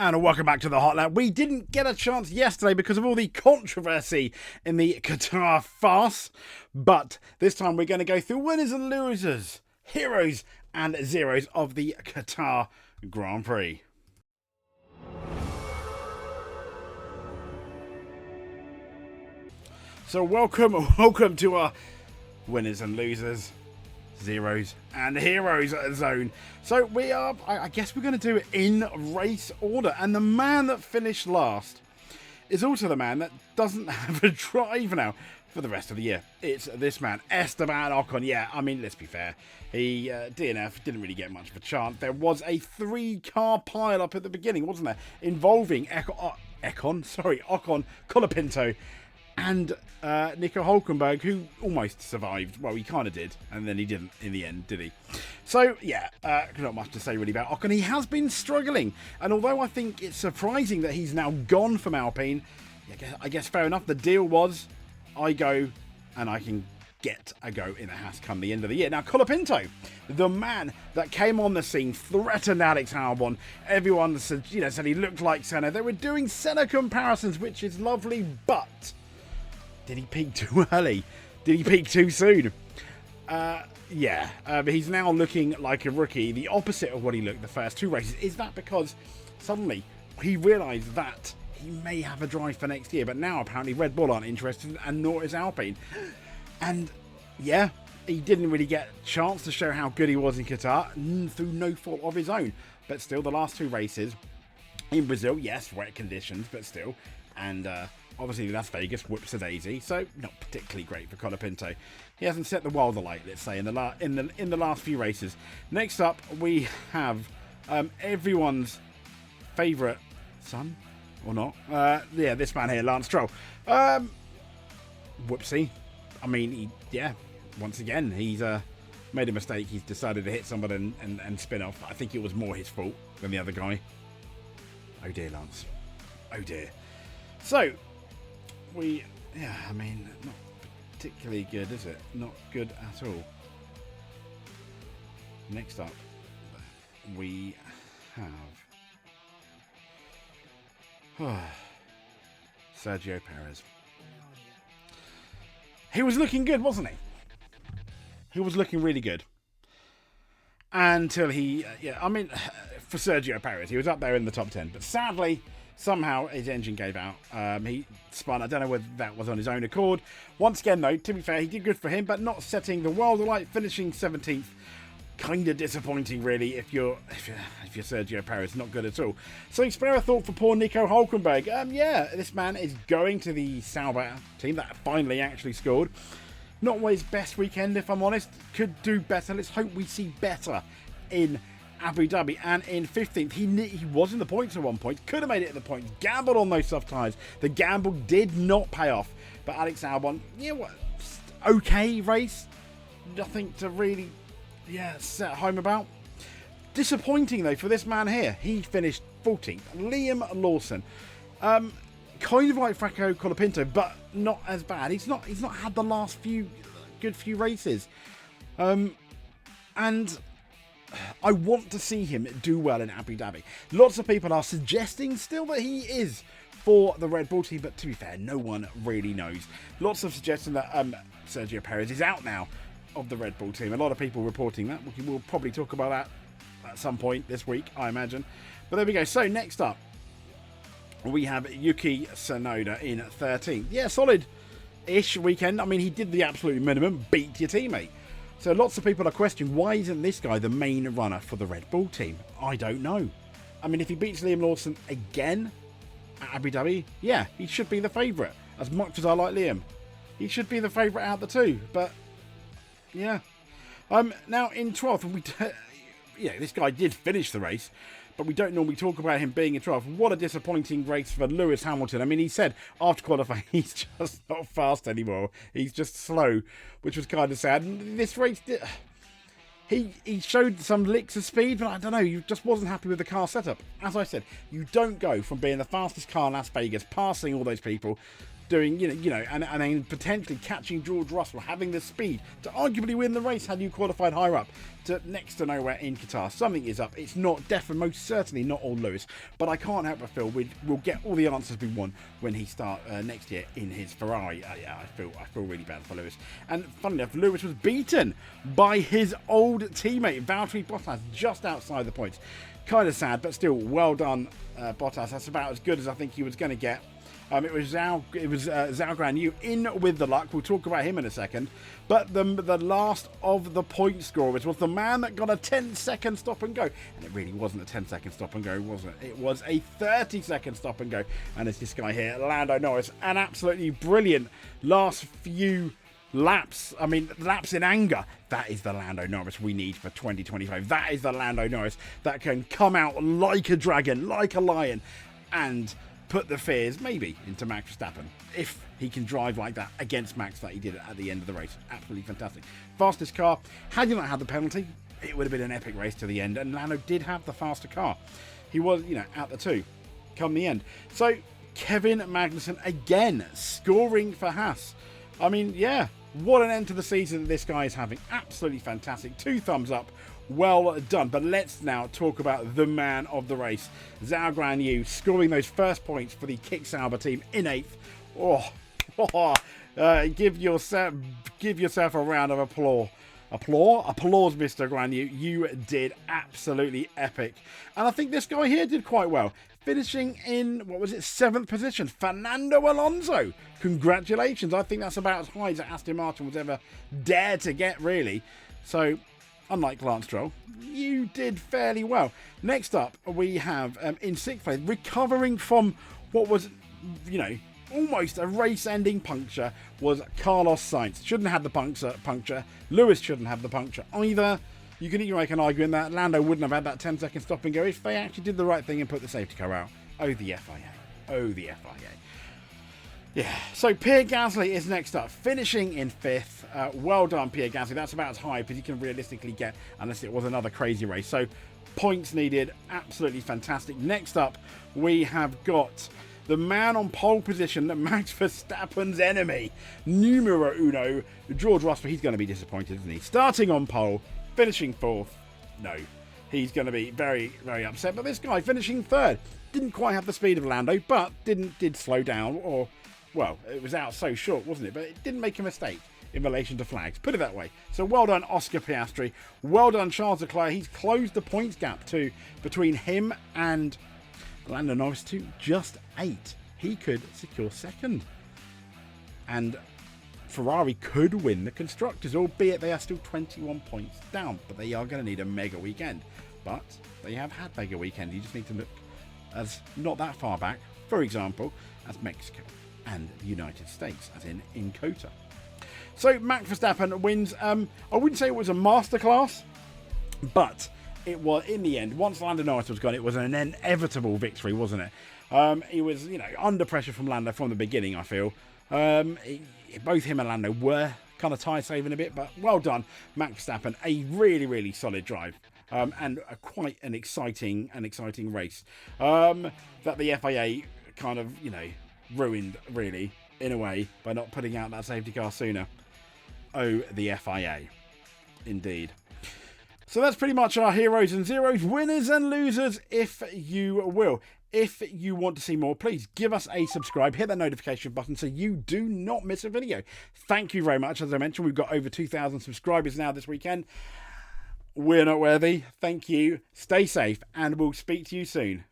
And welcome back to the Hot Lap. We didn't get a chance yesterday because of all the controversy in the Qatar farce. But this time we're going to go through winners and losers, heroes and zeros of the Qatar Grand Prix. So welcome to our winners and losers, zeros and heroes zone. So we are, I guess we're going to do it in race order, and the man that finished last is also the man that doesn't have a drive now for the rest of the year. It's this man, Esteban Ocon. Yeah, I mean, let's be fair, he DNF didn't really get much of a chance. There was a 3-car pile-up at the beginning, wasn't there, involving Ocon, Colapinto and Nico Hülkenberg, who almost survived. Well, he kind of did, and then he didn't in the end, did he? So, yeah, not much to say really about Ocon. He has been struggling, and although I think it's surprising that he's now gone from Alpine, I guess fair enough. The deal was, I go, and I can get a go in the Haas come the end of the year. Now, Colapinto, the man that came on the scene, threatened Alex Albon. Everyone said, said he looked like Senna. They were doing Senna comparisons, which is lovely, but did he peak too early? Did he peak too soon? But he's now looking like a rookie, the opposite of what he looked the first 2 races. Is that because suddenly he realised that he may have a drive for next year, but now apparently Red Bull aren't interested, and nor is Alpine. And yeah, he didn't really get a chance to show how good he was in Qatar through no fault of his own. But still, the last 2 races in Brazil, yes, wet conditions, but still, and obviously Las Vegas whoops a daisy, so not particularly great for Colapinto. He hasn't set the world alight, let's say, in the last few races. Next up, we have everyone's favourite son, or not? This man here, Lance Stroll. Whoopsie. I mean, once again, he's made a mistake. He's decided to hit somebody and spin off. I think it was more his fault than the other guy. Oh dear, Lance. Oh dear. So, not particularly good, is it? Not good at all. Next up, we have Sergio Perez. He was looking good, wasn't he? He was looking really good. Until for Sergio Perez, he was up there in the top 10. But sadly, somehow his engine gave out. He spun. I don't know whether that was on his own accord. Once again, though, to be fair, he did good for him, but not setting the world alight, finishing 17th. Kind of disappointing, really, if you're Sergio Perez. Not good at all. So spare a thought for poor Nico Hülkenberg. This man is going to the Sauber team that finally actually scored. Not always best weekend, if I'm honest. Could do better. Let's hope we see better in Abu Dhabi. And in 15th, he was in the points at one point. Could have made it in the points. Gambled on those soft tyres. The gamble did not pay off. But Alex Albon, okay race. Nothing to really set home about. Disappointing though for this man here. He finished 14th. Liam Lawson, kind of like Franco Colapinto, but not as bad. He's not had the last few races, and I want to see him do well in Abu Dhabi. Lots of people are suggesting still that he is for the Red Bull team, but to be fair, no one really knows. Lots of suggesting that Sergio Perez is out now of the Red Bull team. A lot of people reporting that. We'll probably talk about that at some point this week, I imagine. But there we go. So next up, we have Yuki Tsunoda in 13th. Yeah, solid-ish weekend. I mean, he did the absolute minimum, beat your teammate. So lots of people are questioning, why isn't this guy the main runner for the Red Bull team? I don't know. I mean, if he beats Liam Lawson again at Abu Dhabi, yeah, he should be the favourite. As much as I like Liam, he should be the favourite out of the two. But yeah. Now in 12th, this guy did finish the race, but we don't normally talk about him being in 12th. What a disappointing race for Lewis Hamilton. I mean, he said after qualifying, he's just not fast anymore. He's just slow, which was kind of sad. And this race, he showed some licks of speed, but I don't know, he just wasn't happy with the car setup. As I said, you don't go from being the fastest car in Las Vegas, passing all those people, doing, and then potentially catching George Russell, having the speed to arguably win the race had you qualified higher up, to next to nowhere in Qatar. Something is up. It's not definitely, most certainly not all Lewis, but I can't help but feel we'll get all the answers we want when he starts next year in his Ferrari. I feel really bad for Lewis. And funny enough, Lewis was beaten by his old teammate Valtteri Bottas just outside the points. Kind of sad, but still, well done, Bottas. That's about as good as I think he was going to get. It was Zhao Guan Yu in with the luck. We'll talk about him in a second. But the last of the point scorers was the man that got a 10-second stop and go. And it really wasn't a 10-second stop and go, was it? It was a 30-second stop and go. And it's this guy here, Lando Norris. An absolutely brilliant last few laps. I mean, laps in anger. That is the Lando Norris we need for 2025. That is the Lando Norris that can come out like a dragon, like a lion, and put the fears maybe into Max Verstappen if he can drive like that against Max like he did at the end of the race. Absolutely fantastic. Fastest car. Had you not had the penalty, it would have been an epic race to the end, and Lando did have the faster car. He was, out the two come the end. So Kevin Magnussen again scoring for Haas. I mean, yeah, what an end to the season this guy is having. Absolutely fantastic. 2 thumbs up. Well done. But let's now talk about the man of the race. Zhao Guan Yu scoring those first points for the Kick Sauber team in 8th. Give yourself a round of applause. Applause, Mr. Guan Yu. You did absolutely epic. And I think this guy here did quite well. Finishing in, 7th position. Fernando Alonso. Congratulations. I think that's about as high as Aston Martin was ever dared to get, really. So, unlike Lance Stroll, you did fairly well. Next up, we have, in 6th place, recovering from what was, almost a race-ending puncture, was Carlos Sainz. Shouldn't have had the puncture. Lewis shouldn't have the puncture either. You can even make an argument that Lando wouldn't have had that 10-second stop and go if they actually did the right thing and put the safety car out. Oh, the FIA. Oh, the FIA. Yeah, so Pierre Gasly is next up, finishing in 5th. Well done, Pierre Gasly. That's about as high as you can realistically get, unless it was another crazy race. So, points needed. Absolutely fantastic. Next up, we have got the man on pole position, Max Verstappen's enemy, numero uno, George Russell. He's going to be disappointed, isn't he? Starting on pole, finishing 4th. No, he's going to be very, very upset. But this guy finishing 3rd. Didn't quite have the speed of Lando, but did slow down, or, well, it was out so short, wasn't it? But it didn't make a mistake in relation to flags. Put it that way. So well done, Oscar Piastri. Well done, Charles Leclerc. He's closed the points gap too between him and Lando Norris to just 8. He could secure 2nd. And Ferrari could win the Constructors, albeit they are still 21 points down. But they are going to need a mega weekend. But they have had mega weekend. You just need to look as not that far back, for example, as Mexico and the United States, as in Qatar. So Max Verstappen wins. I wouldn't say it was a masterclass, but it was, in the end, once Lando Norris was gone, it was an inevitable victory, wasn't it? He was, under pressure from Lando from the beginning, I feel. Both him and Lando were kind of tie saving a bit, but well done, Max Verstappen. A really, really solid drive. And quite an exciting race that the FIA kind of, ruined, really, in a way, by not putting out that safety car sooner. Oh, the FIA. Indeed. So that's pretty much our heroes and zeros, winners and losers, if you will. If you want to see more, please give us a subscribe, hit that notification button so you do not miss a video. Thank you very much. As I mentioned, we've got over 2,000 subscribers now this weekend. We're not worthy. Thank you. Stay safe, and we'll speak to you soon.